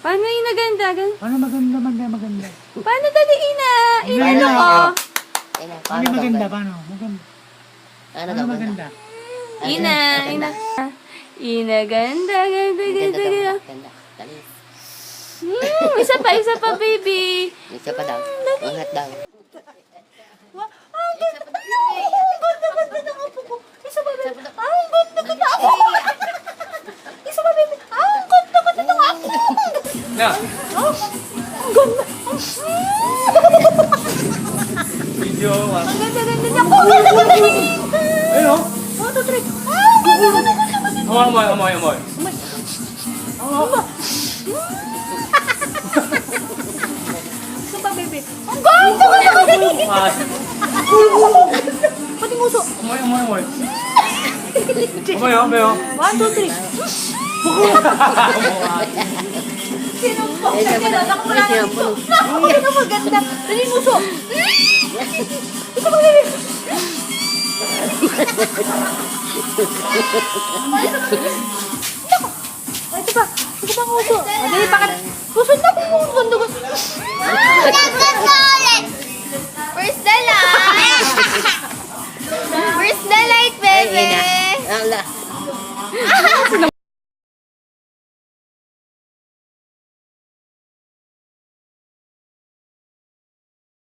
Paano ina ganda? Paano maganda? Paano dali ina? Ina Ina. ko. Paano maganda? Paano? Maganda. Ano Paano maganda? Ina. Ina ganda, ganda, ganda, ganda. Ganda. Dali. Isa pa, baby. Isa pa daw. Angat daw. Isa pa, baby. Ang ganda, ganda ako. Isa pa, baby. Ang ganda, ganda ng ako. Yeah. Ang ganda. Video. Ang ganda, ganda niya. Ang ganda, ganda niya. Ayun o. 1, 2, 3. Ang ganda, ganda, ganda. Amoy. Isa pa, baby. Ang ganda, ganda, ganda. Pati nguso. Amoy. Amoy o. 1, 2, 3. Sinumpok na sila. Naku, wala na dito. Naku, sino maganda. Dali nguso. Isa pa, baby. Ito pa. Ito pa nguso. Dali, pakat. Pusod na kung nguso. Ganda, ganda. Where's the light? Where's the light, Ay, baby? ina. Ala.